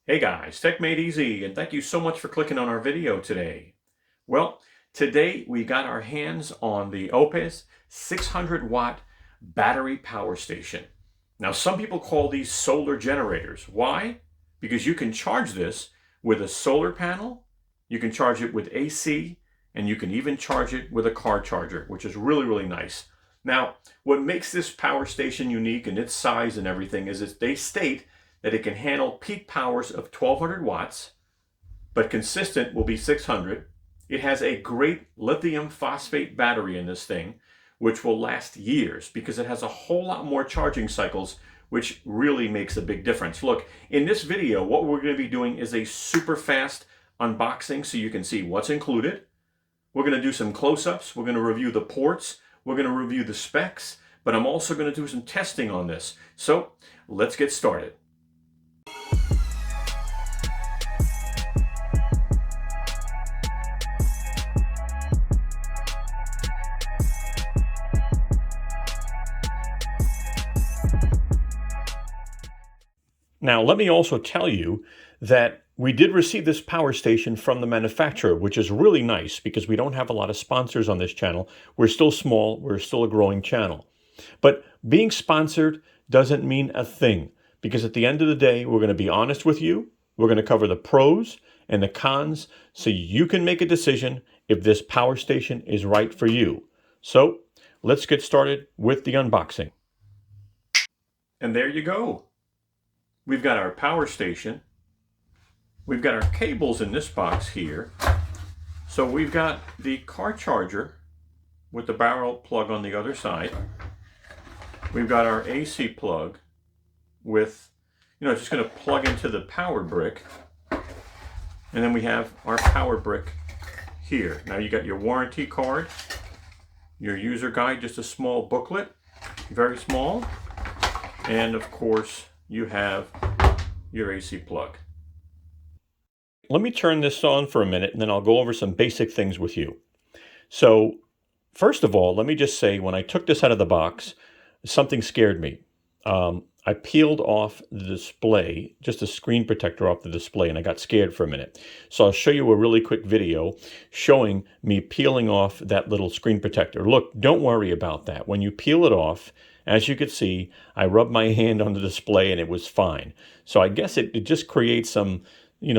Hey guys, techmadeezy, and thank you so much for clicking on our video today. Well, today we got our hands on the OUPES 600-watt battery power station. Now, some people call these solar generators. Why? Because you can charge this with a solar panel, you can charge it with AC, and you can even charge it with a car charger, which is really, really nice. Now, what makes this power station unique and its size and everything is that they state that it can handle peak powers of 1200 watts, but consistent will be 600. It has a great lithium phosphate battery in this thing, which will last years because it has a whole lot more charging cycles, which really makes a big difference. Look, in this video, what we're going to be doing is a super fast unboxing so you can see what's included. We're going to do some close-ups. We're going to review the ports. We're going to review the specs, but I'm also going to do some testing on this. So let's get started. Now, let me also tell you that we did receive this power station from the manufacturer, which is really nice because we don't have a lot of sponsors on this channel. We're still small. We're still a growing channel. But being sponsored doesn't mean a thing because at the end of the day, we're going to be honest with you. We're going to cover the pros and the cons so you can make a decision if this power station is right for you. So let's get started with the unboxing. And there you go. We've got our power station. We've got our cables in this box here. So we've got the car charger with the Barrell plug on the other side. We've got our AC plug with, it's just going to plug into the power brick. And then we have our power brick here. Now you got your warranty card, your user guide, just a small booklet, very small. And of course, you have your AC plug. Let me turn this on for a minute and then I'll go over some basic things with you. So first of all, let me just say when I took this out of the box, something scared me. I peeled off the display, just a screen protector off the display, and I got scared for a minute. So I'll show you a really quick video showing me peeling off that little screen protector. Look, don't worry about that. When you peel it off, as you can see, I rubbed my hand on the display and it was fine. So I guess it just creates some,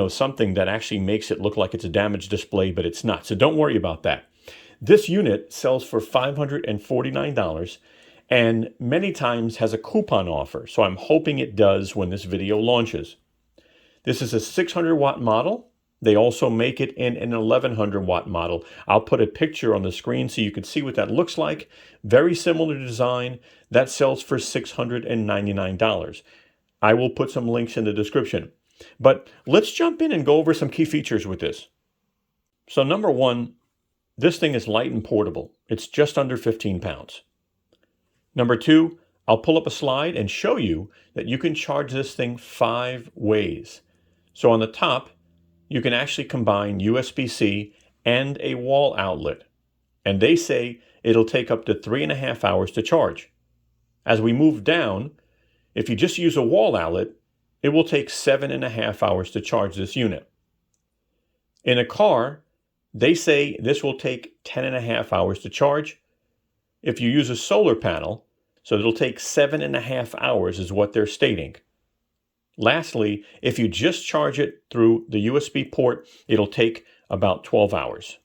something that actually makes it look like it's a damaged display, but it's not. So don't worry about that. This unit sells for $549 and many times has a coupon offer. So I'm hoping it does when this video launches. This is a 600 watt model. They also make it in an 1100 watt model. I'll put a picture on the screen so you can see what that looks like. Very similar design. That sells for $699. I will put some links in the description. But let's jump in and go over some key features with this. So number one, this thing is light and portable. It's just under 15 pounds. Number two, I'll pull up a slide and show you that you can charge this thing 5 ways. So on the top, you can actually combine USB-C and a wall outlet. And they say it'll take up to 3.5 hours to charge. As we move down, if you just use a wall outlet, it will take 7.5 hours to charge this unit. In a car, they say this will take 10.5 hours to charge. If you use a solar panel, so it'll take 7.5 hours is what they're stating. Lastly, if you just charge it through the USB port, it'll take about 12 hours.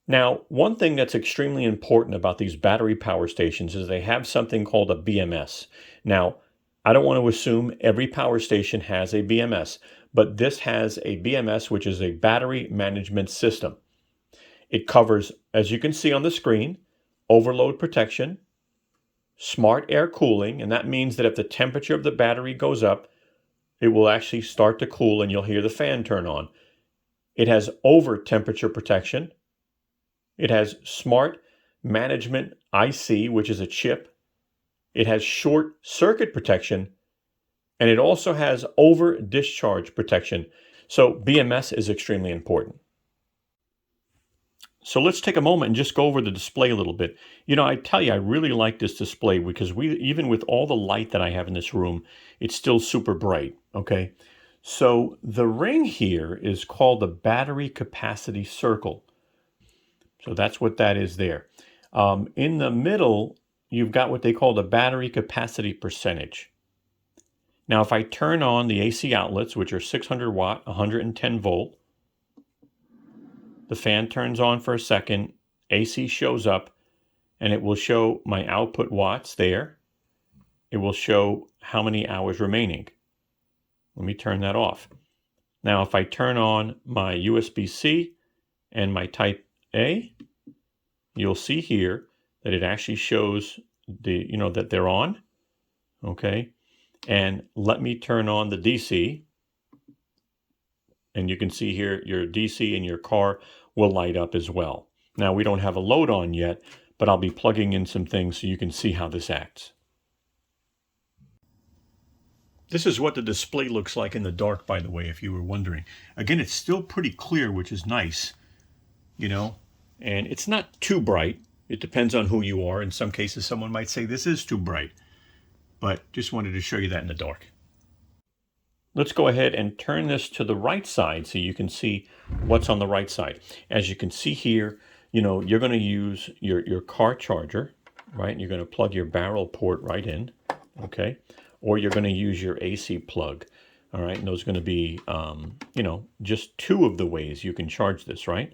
Now, one thing that's extremely important about these battery power stations is they have something called a BMS. Now, I don't want to assume every power station has a BMS, but this has a BMS, which is a battery management system. It covers, as you can see on the screen, overload protection, smart air cooling, and that means that if the temperature of the battery goes up, it will actually start to cool and you'll hear the fan turn on. It has over temperature protection. It has smart management IC, which is a chip. It has short circuit protection, and it also has over discharge protection. So BMS is extremely important. So let's take a moment and just go over the display a little bit. You know, I tell you, I really like this display because even with all the light that I have in this room, it's still super bright, okay? So the ring here is called the battery capacity circle. So that's what that is there. In the middle, you've got what they call the battery capacity percentage. Now, if I turn on the AC outlets, which are 600 watt, 110 volt, the fan turns on for a second, AC shows up, and it will show my output watts there. It will show how many hours remaining. Let me turn that off. Now, if I turn on my USB-C and my Type A, you'll see here that it actually shows that they're on, okay? And let me turn on the DC, and you can see here your DC in your car will light up as well. Now, we don't have a load on yet, but I'll be plugging in some things so you can see how this acts. This is what the display looks like in the dark, by the way, if you were wondering. Again, it's still pretty clear, which is nice, you know, and it's not too bright. It depends on who you are. In some cases, someone might say this is too bright, but just wanted to show you that in the dark. Let's go ahead and turn this to the right side so you can see what's on the right side. As you can see here, you know, you're going to use your car charger, right? You're going to plug your Barrell port right in, okay? Or you're going to use your AC plug, all right? And those are going to be, just two of the ways you can charge this, right?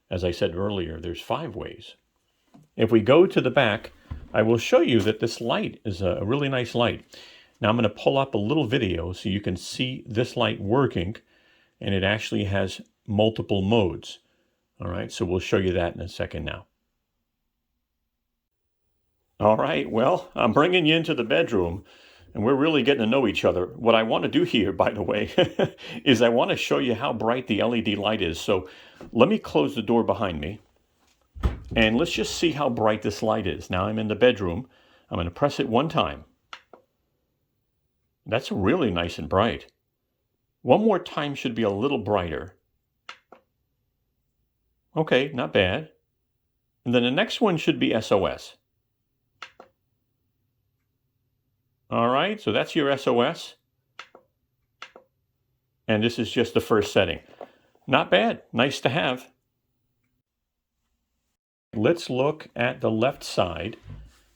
As I said earlier, there's 5 ways. If we go to the back, I will show you that this light is a really nice light. Now I'm going to pull up a little video so you can see this light working, and it actually has multiple modes. All right, so we'll show you that in a second now. All right, well, I'm bringing you into the bedroom, and we're really getting to know each other. What I want to do here, by the way, is I want to show you how bright the LED light is. So let me close the door behind me, and let's just see how bright this light is. Now I'm in the bedroom. I'm going to press it one time. That's really nice and bright. One more time should be a little brighter. Okay, not bad. And then the next one should be SOS. All right, so that's your SOS. And this is just the first setting. Not bad, nice to have. Let's look at the left side.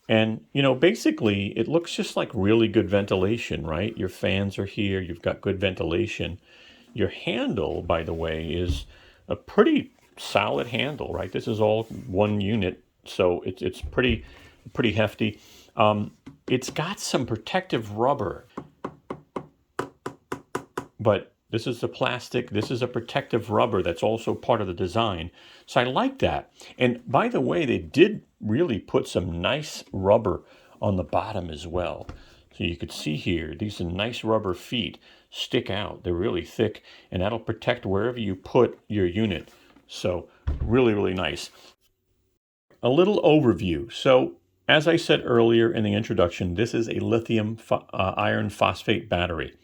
And, you know, basically it looks just like really good ventilation, right? Your fans are here, you've got good ventilation. Your handle, by the way, is a pretty solid handle, right? This is all one unit, so it's pretty hefty. It's got some protective rubber, but this is the plastic. This is a protective rubber that's also part of the design. So I like that. And by the way, they did really put some nice rubber on the bottom as well. So you could see here, these nice rubber feet stick out. They're really thick, and that'll protect wherever you put your unit. So really, really nice. A little overview. So as I said earlier in the introduction, this is a lithium iron phosphate battery.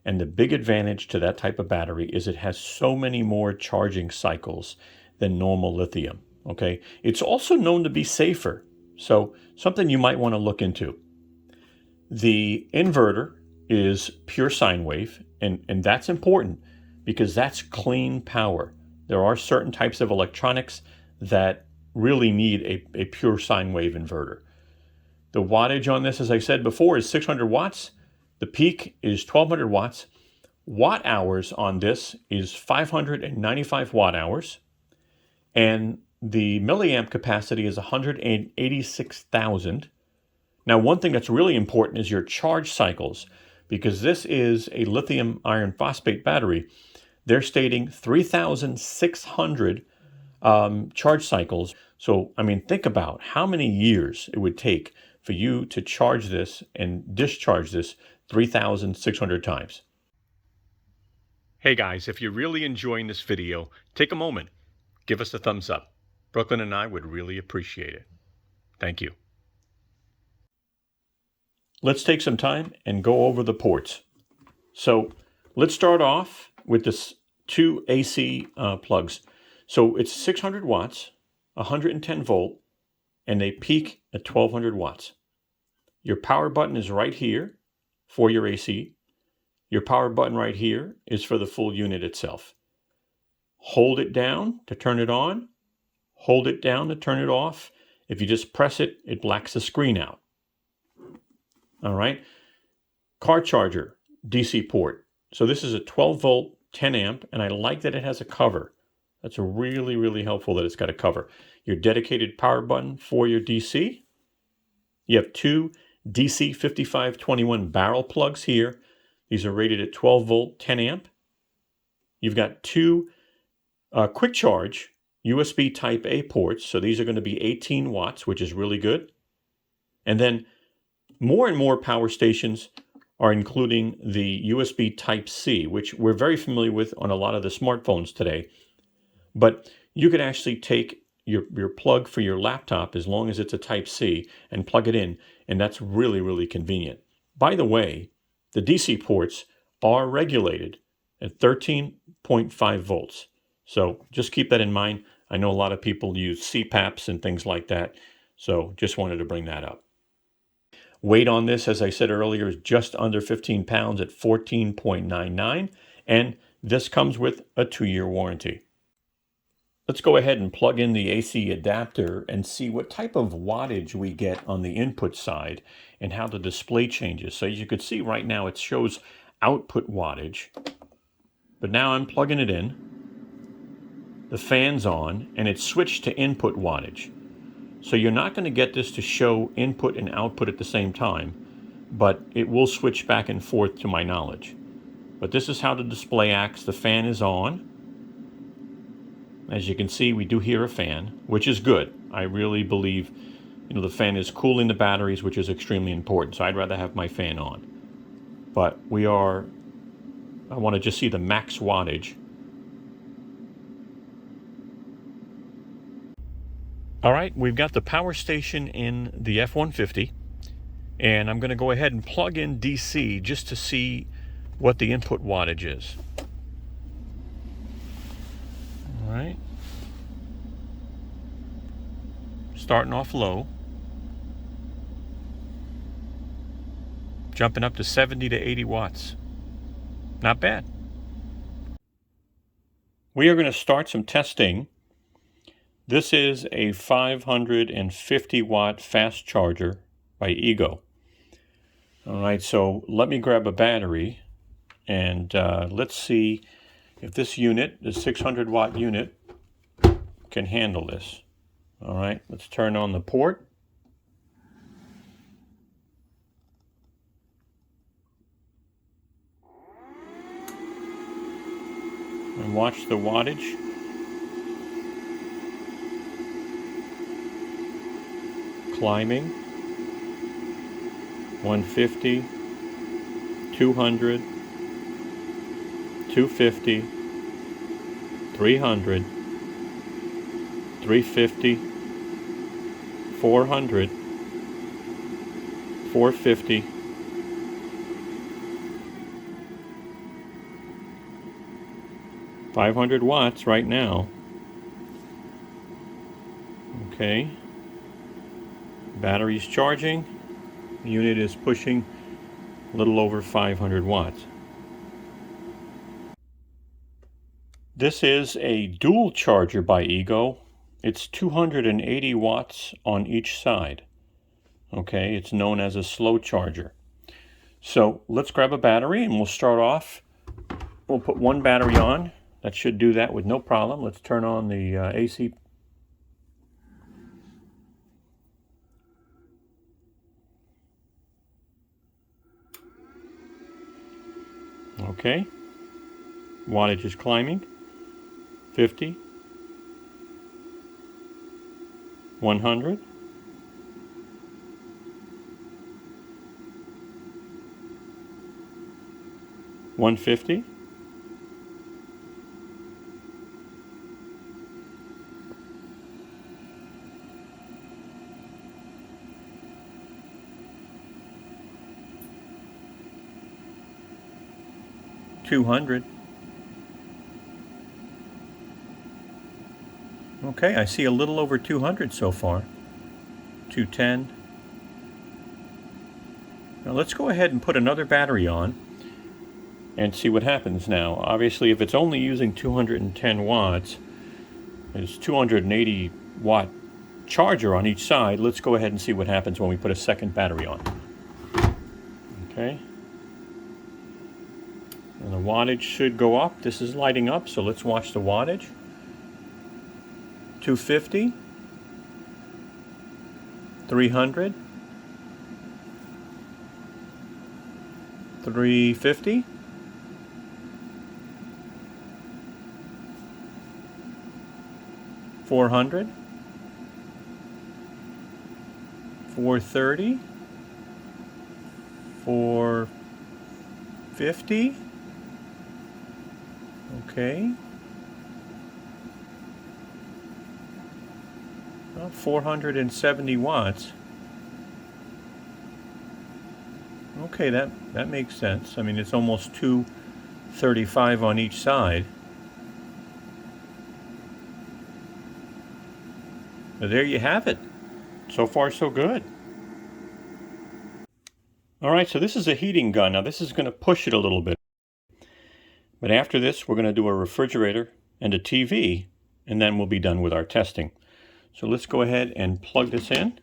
And the big advantage to that type of battery is it has so many more charging cycles than normal lithium, okay? It's also known to be safer, so something you might want to look into. The inverter is pure sine wave, and that's important because that's clean power. There are certain types of electronics that really need a pure sine wave inverter. The wattage on this, as I said before, is 600 watts. The peak is 1200 watts. Watt hours on this is 595 watt hours. And the milliamp capacity is 186,000. Now, one thing that's really important is your charge cycles, because this is a lithium iron phosphate battery. They're stating 3,600 charge cycles. So, I mean, think about how many years it would take for you to charge this and discharge this 3,600 times. Hey guys, if you're really enjoying this video, take a moment, give us a thumbs up. Brooklyn and I would really appreciate it. Thank you. Let's take some time and go over the ports. So let's start off with this 2 AC plugs. So it's 600 watts, 110 volt, and they peak at 1200 watts. Your power button is right here for your AC. Your power button right here is for the full unit itself. Hold it down to turn it on. Hold it down to turn it off. If you just press it, it blacks the screen out. All right. Car charger, DC port. So this is a 12 volt, 10 amp, and I like that it has a cover. That's really, really helpful that it's got a cover. Your dedicated power button for your DC. You have two DC 5521 barrel plugs here. These are rated at 12 volt, 10 amp. You've got two quick charge USB type A ports. So these are going to be 18 watts, which is really good. And then more and more power stations are including the USB type C, which we're very familiar with on a lot of the smartphones today. But you could actually take your plug for your laptop, as long as it's a type C, and plug it in. And that's really, really convenient. By the way, the DC ports are regulated at 13.5 volts. So just keep that in mind. I know a lot of people use CPAPs and things like that. So just wanted to bring that up. Weight on this, as I said earlier, is just under 15 pounds at 14.99. And this comes with a 2-year warranty. Let's go ahead and plug in the AC adapter and see what type of wattage we get on the input side and how the display changes. So as you can see right now, it shows output wattage. But now I'm plugging it in. The fan's on, and it's switched to input wattage. So you're not going to get this to show input and output at the same time, but it will switch back and forth to my knowledge. But this is how the display acts. The fan is on. As you can see, we do hear a fan, which is good. I really believe, the fan is cooling the batteries, which is extremely important. So I'd rather have my fan on. But I want to just see the max wattage. All right, we've got the power station in the F-150, and I'm going to go ahead and plug in DC just to see what the input wattage is. All right. Starting off low. Jumping up to 70 to 80 watts. Not bad. We are going to start some testing. This is a 550 watt fast charger by Ego. All right, so let me grab a battery and let's see if this unit, the 600 watt unit, can handle this. All right, let's turn on the port. And watch the wattage. Climbing. 150, 200, 250, 300, 350, 400, 450, 500 watts right now. Okay. Battery's charging. The unit is pushing a little over 500 watts. This is a dual charger by Ego. It's 280 watts on each side. Okay, it's known as a slow charger. So let's grab a battery and we'll start off. We'll put one battery on. That should do that with no problem. Let's turn on the AC. Okay, wattage is climbing. 50, 100, 150, 200, Okay, I see a little over 200 so far. 210. Now let's go ahead and put another battery on and see what happens now. Obviously, if it's only using 210 watts, there's 280 watt charger on each side. Let's go ahead and see what happens when we put a second battery on. Okay. And the wattage should go up. This is lighting up, so let's watch the wattage. 250, 300, 350, 400, 430, 450. Okay. 470 watts. Okay, that makes sense. I mean, it's almost 235 on each side. But there you have it. So far, so good. All right, so this is a heating gun. Now, this is going to push it a little bit. But after this, we're going to do a refrigerator and a TV, and then we'll be done with our testing. So let's go ahead and plug this in.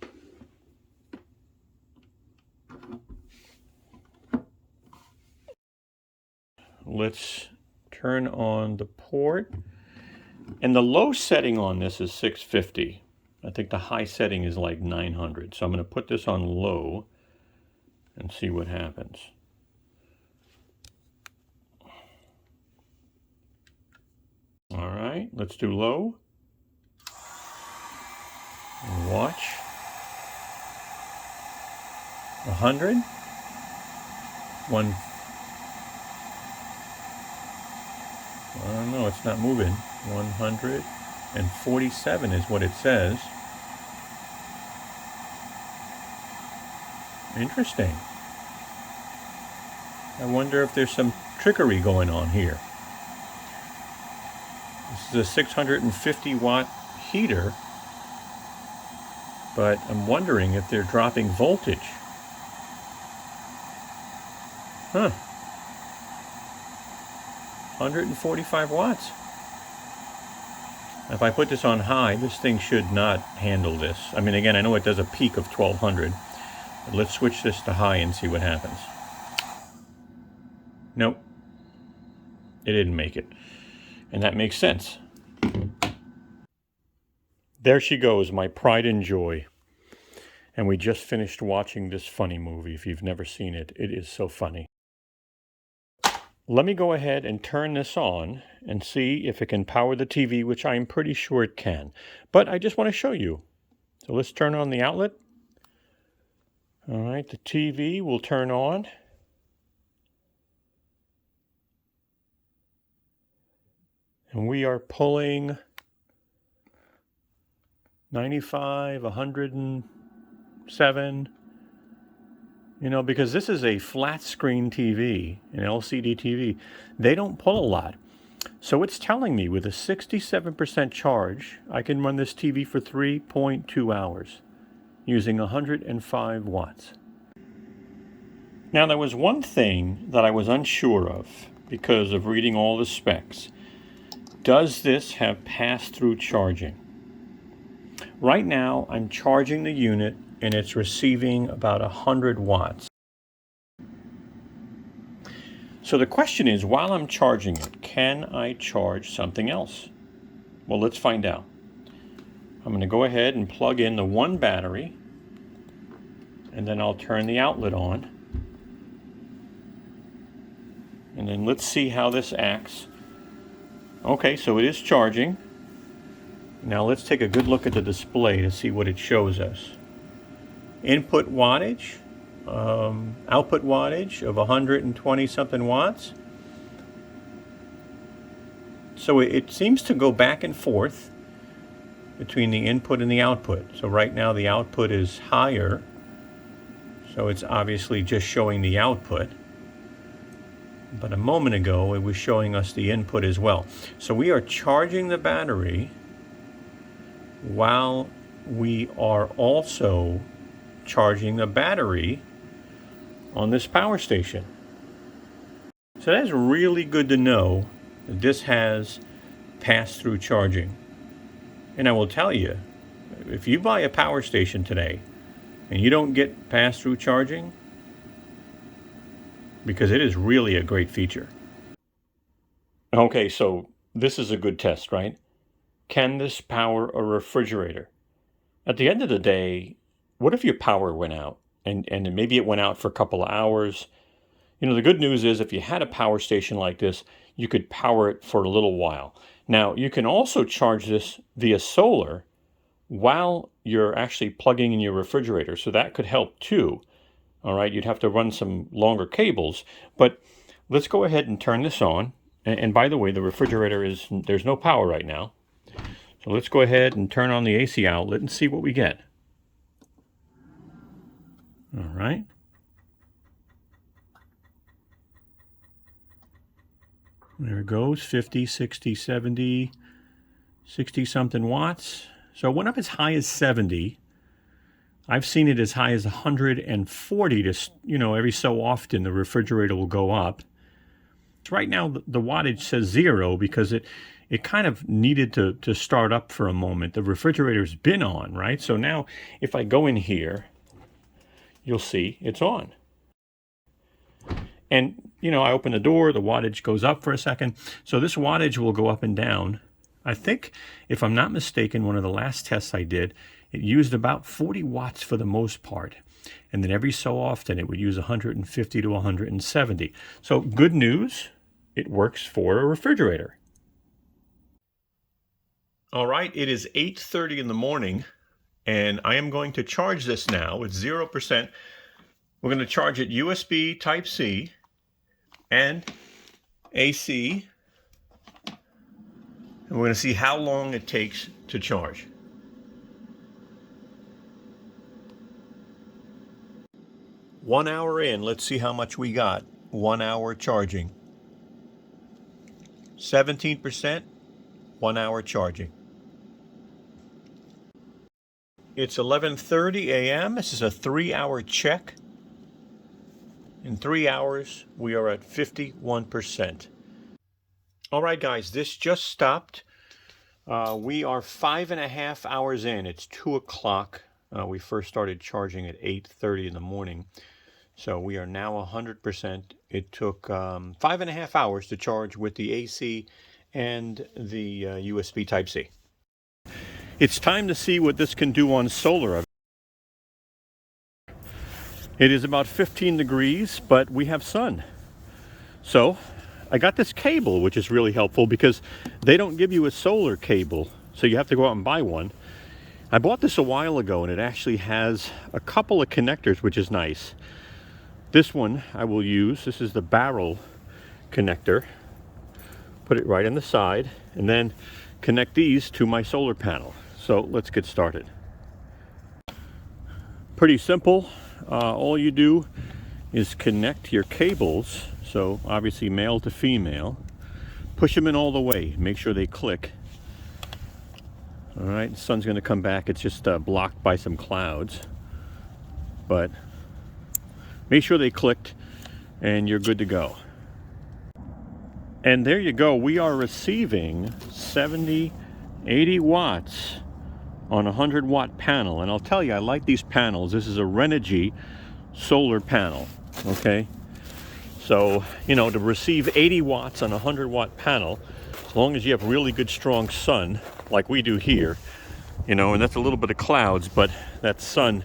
Let's turn on the port. And the low setting on this is 650. I think the high setting is like 900. So I'm going to put this on low and see what happens. All right, let's do low. And watch. 100. I don't know, it's not moving. 147 is what it says. Interesting. I wonder if there's some trickery going on here. This is a 650 watt heater, but I'm wondering if they're dropping voltage. Huh. 145 watts. If I put this on high, this thing should not handle this. I mean, again, I know it does a peak of 1200, but let's switch this to high and see what happens. Nope. It didn't make it. And that makes sense. There she goes, my pride and joy. And we just finished watching this funny movie. If you've never seen it, it is so funny. Let me go ahead and turn this on and see if it can power the TV, which I'm pretty sure it can. But I just want to show you. So let's turn on the outlet. All right, the TV will turn on. And we are pulling 95, 107. You know, because this is a flat screen TV, an LCD TV, they don't pull a lot. So it's telling me with a 67% charge, I can run this TV for 3.2 hours using 105 watts. Now, there was one thing that I was unsure of because of reading all the specs. Does this have pass-through charging? Right now, I'm charging the unit and it's receiving about 100 watts. So the question is, while I'm charging it, can I charge something else? Well, let's find out. I'm going to go ahead and plug in the one battery, and then I'll turn the outlet on. And then let's see how this acts. Okay, so it is charging. Now let's take a good look at the display to see what it shows us. Input wattage, output wattage of 120 something watts. So it seems to go back and forth between the input and the output. So right now the output is higher, so it's obviously just showing the output. But a moment ago it was showing us the input as well. So we are charging the battery while we are also charging the battery on this power station. So that's really good to know that this has pass-through charging. And I will tell you, if you buy a power station today and you don't get pass-through charging, because it is really a great feature. Okay, so this is a good test, right? Can this power a refrigerator? At the end of the day, what if your power went out and maybe it went out for a couple of hours? You know, the good news is if you had a power station like this, you could power it for a little while. Now, you can also charge this via solar while you're actually plugging in your refrigerator. So that could help too. All right, you'd have to run some longer cables, but let's go ahead and turn this on. And by the way, the refrigerator there's no power right now. So let's go ahead and turn on the AC outlet and see what we get. All right. There it goes, 50, 60, 70, 60 something watts. So it went up as high as 70. I've seen it as high as 140 to, every so often the refrigerator will go up. Right now the wattage says 0 because it kind of needed to start up for a moment. The refrigerator's been on, right? So now if I go in here, you'll see it's on. And, I open the door, the wattage goes up for a second. So this wattage will go up and down. I think, if I'm not mistaken, one of the last tests I did, it used about 40 watts for the most part. And then every so often it would use 150 to 170. So good news, it works for a refrigerator. All right, it is 8:30 in the morning, and I am going to charge this now with 0%. We're going to charge it USB Type-C and AC, and we're going to see how long it takes to charge. One hour in, let's see how much we got. 1 hour charging. 17%, 1 hour charging. It's 11:30 a.m. This is a 3-hour check. In 3 hours, we are at 51%. All right, guys, this just stopped. We are 5.5 hours in. It's 2 o'clock. We first started charging at 8:30 in the morning. So we are now 100%. It took 5.5 hours to charge with the AC and the USB Type-C. It's time to see what this can do on solar. It is about 15 degrees, but we have sun. So I got this cable, which is really helpful because they don't give you a solar cable, so you have to go out and buy one. I bought this a while ago, and it actually has a couple of connectors, which is nice. This one I will use. This is the Barrell connector. Put it right on the side, and then connect these to my solar panel. So let's get started. Pretty simple. All you do is connect your cables. So obviously male to female. Push them in all the way. Make sure they click. All right, the sun's going to come back. It's just blocked by some clouds. But make sure they clicked and you're good to go. And there you go. We are receiving 70, 80 watts on a 100-watt panel. And I'll tell you, I like these panels. This is a Renogy solar panel, okay? So, to receive 80 watts on a 100-watt panel, as long as you have really good, strong sun, like we do here, and that's a little bit of clouds, but that sun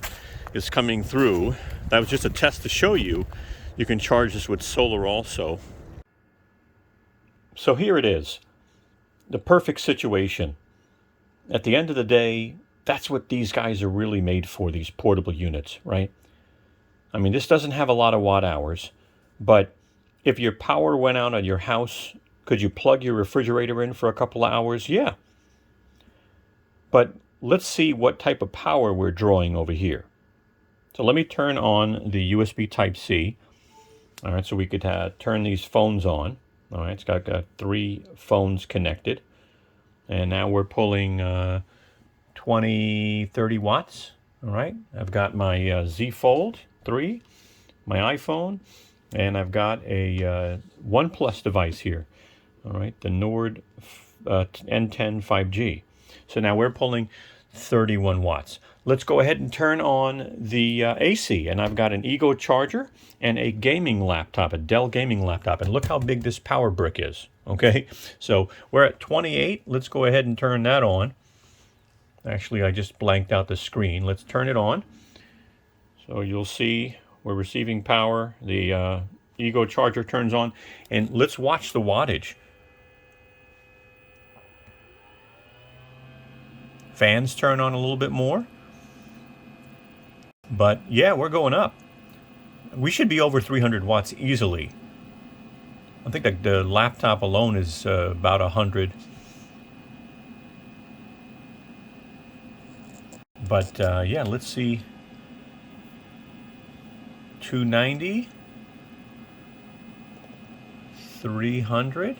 is coming through. That was just a test to show you. You can charge this with solar also. So here it is, the perfect situation. At the end of the day, that's what these guys are really made for, these portable units, right? I mean, this doesn't have a lot of watt hours, but if your power went out at your house, could you plug your refrigerator in for a couple of hours? Yeah. But let's see what type of power we're drawing over here. So let me turn on the USB Type-C. All right, so we could turn these phones on. All right, it's got 3 phones connected. And now we're pulling 30 watts. All right, I've got my Z Fold 3, my iPhone, and I've got a OnePlus device here. All right, the Nord N10 5G. So now we're pulling 31 watts. Let's go ahead and turn on the AC, and I've got an Ego charger and a gaming laptop, a Dell gaming laptop, and look how big this power brick is, okay? So we're at 28. Let's go ahead and turn that on. Actually, I just blanked out the screen. Let's turn it on. So you'll see we're receiving power. The Ego charger turns on, and let's watch the wattage. Fans turn on a little bit more. But yeah, we're going up. We should be over 300 watts easily. I think that the laptop alone is about 100. But yeah, let's see. 290. 300.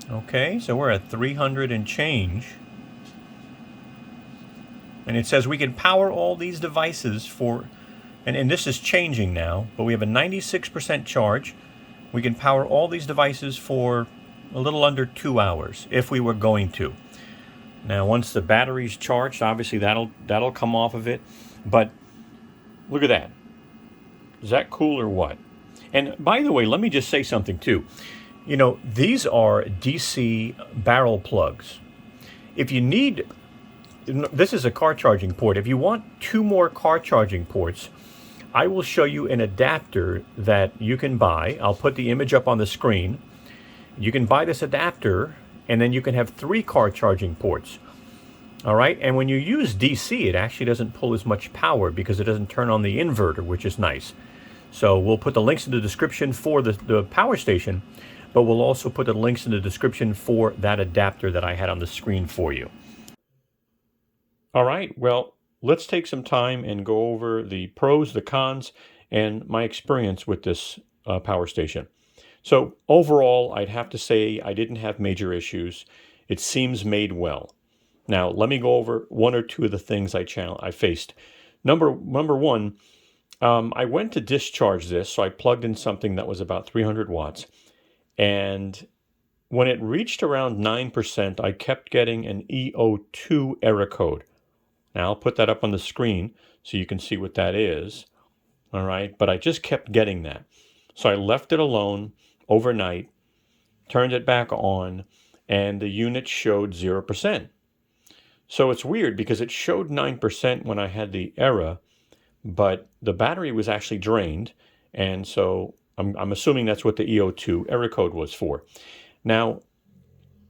Okay, so we're at 300 and change. And it says we can power all these devices for, and this is changing now, but we have a 96% charge. We can power all these devices for a little under 2 hours if we were going to. Now, once the battery's charged, obviously that'll come off of it. But look at that. Is that cool or what? And by the way, let me just say something too. You know, these are DC Barrell plugs. If you need, this is a car charging port. If you want 2 more car charging ports, I will show you an adapter that you can buy. I'll put the image up on the screen. You can buy this adapter, and then you can have 3 car charging ports. All right, and when you use DC, it actually doesn't pull as much power because it doesn't turn on the inverter, which is nice. So we'll put the links in the description for the power station, but we'll also put the links in the description for that adapter that I had on the screen for you. All right, well, let's take some time and go over the pros, the cons, and my experience with this power station. So overall, I'd have to say I didn't have major issues. It seems made well. Now, let me go over 1 or 2 of the things I faced. Number one, I went to discharge this, so I plugged in something that was about 300 watts. And when it reached around 9%, I kept getting an EO2 error code. Now, I'll put that up on the screen so you can see what that is. All right, but I just kept getting that. So I left it alone overnight, turned it back on, and the unit showed 0%. So it's weird because it showed 9% when I had the error, but the battery was actually drained, and so I'm assuming that's what the EO2 error code was for. Now,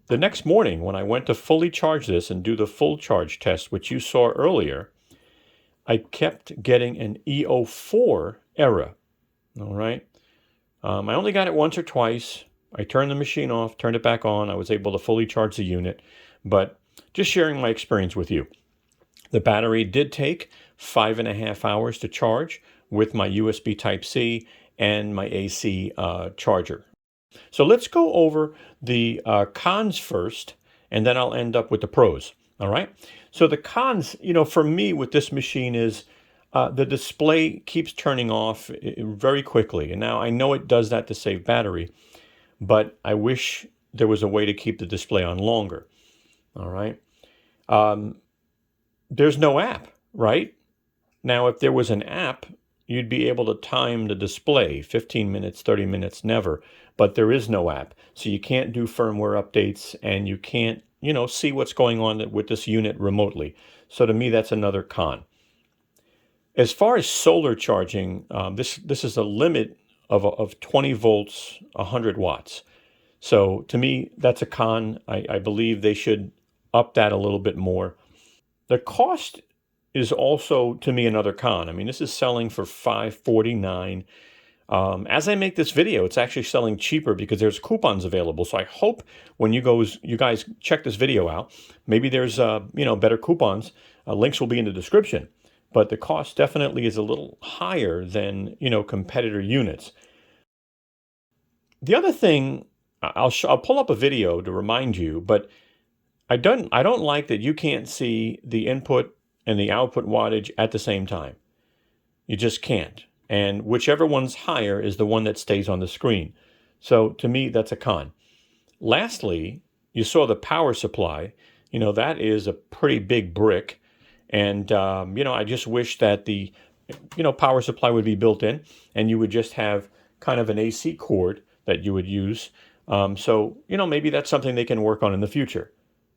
the next morning when I went to fully charge this and do the full charge test, which you saw earlier, I kept getting an EO4 error. All right. I only got it once or twice. I turned the machine off, turned it back on. I was able to fully charge the unit, but just sharing my experience with you. The battery did take 5.5 hours to charge with my USB Type-C and my AC charger. So let's go over the cons first, and then I'll end up with the pros. All right. So the cons, you know, for me with this machine is the display keeps turning off very quickly. And now I know it does that to save battery, but I wish there was a way to keep the display on longer. All right. There's no app, right? Now, if there was an app, you'd be able to time the display, 15 minutes, 30 minutes, never. But there is no app. So you can't do firmware updates, and you can't, you know, see what's going on with this unit remotely. So to me, that's another con. As far as solar charging, this is a limit of 20 volts, 100 watts. So to me, that's a con. I believe they should up that a little bit more. The cost is also, to me, another con. I mean, this is selling for $549. As I make this video, it's actually selling cheaper because there's coupons available. So I hope when you guys check this video out, maybe there's better coupons. Links will be in the description. But the cost definitely is a little higher than competitor units. The other thing, I'll pull up a video to remind you, but I don't like that you can't see the input and the output wattage at the same time. You just can't. And whichever one's higher is the one that stays on the screen. So to me, that's a con. Lastly, you saw the power supply. That is a pretty big brick. And, I just wish that the, power supply would be built in and you would just have kind of an AC cord that you would use. So, maybe that's something they can work on in the future.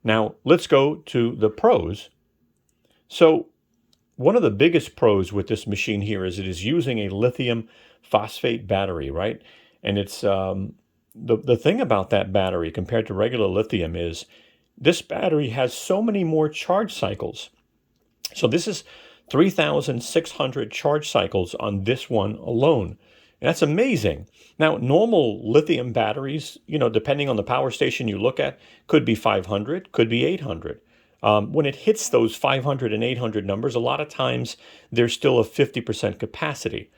Now, let's go to the pros. So, one of the biggest pros with this machine here is it is using a lithium phosphate battery, right? And it's the thing about that battery compared to regular lithium is this battery has so many more charge cycles. So this is 3,600 charge cycles on this one alone. And that's amazing. Now, normal lithium batteries, depending on the power station you look at, could be 500, could be 800. When it hits those 500 and 800 numbers, a lot of times there's still a 50% capacity.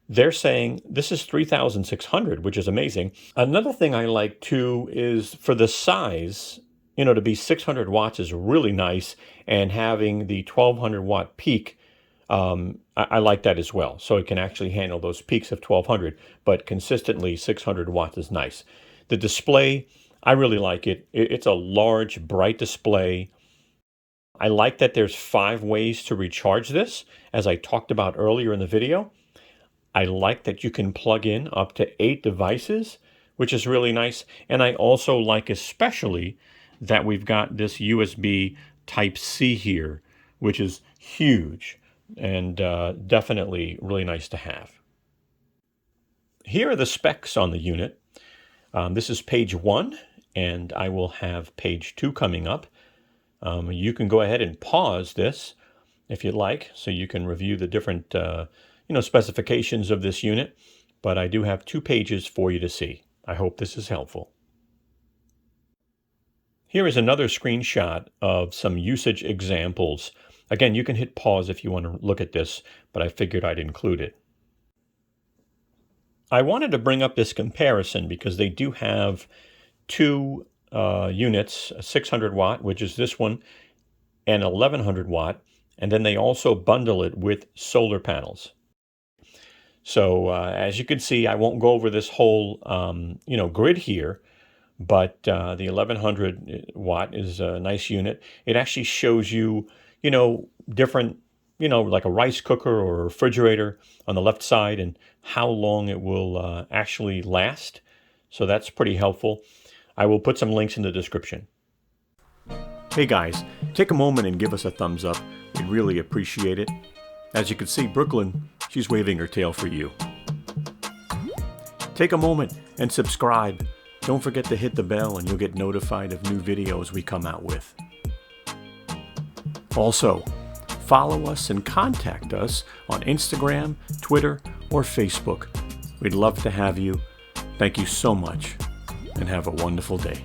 They're saying this is 3,600, which is amazing. Another thing I like too is for the size, to be 600 watts is really nice, and having the 1,200 watt peak, I like that as well. So it can actually handle those peaks of 1,200, but consistently 600 watts is nice. The display, I really like it. It's a large, bright display. I like that there's 5 ways to recharge this, as I talked about earlier in the video. I like that you can plug in up to 8 devices, which is really nice. And I also like especially that we've got this USB Type-C here, which is huge and definitely really nice to have. Here are the specs on the unit. This is page 1, and I will have page 2 coming up. You can go ahead and pause this if you'd like, so you can review the different specifications of this unit, but I do have 2 pages for you to see. I hope this is helpful. Here is another screenshot of some usage examples. Again, you can hit pause if you want to look at this, but I figured I'd include it. I wanted to bring up this comparison because they do have 2 units, a 600 watt, which is this one, and 1,100 watt, and then they also bundle it with solar panels. So as you can see, I won't go over this whole grid here, but the 1,100 watt is a nice unit. It actually shows you, different, like a rice cooker or a refrigerator on the left side and how long it will actually last. So that's pretty helpful. I will put some links in the description. Hey guys, take a moment and give us a thumbs up. We'd really appreciate it. As you can see, Brooklyn, she's waving her tail for you. Take a moment and subscribe. Don't forget to hit the bell and you'll get notified of new videos we come out with. Also, follow us and contact us on Instagram, Twitter, or Facebook. We'd love to have you. Thank you so much, and have a wonderful day.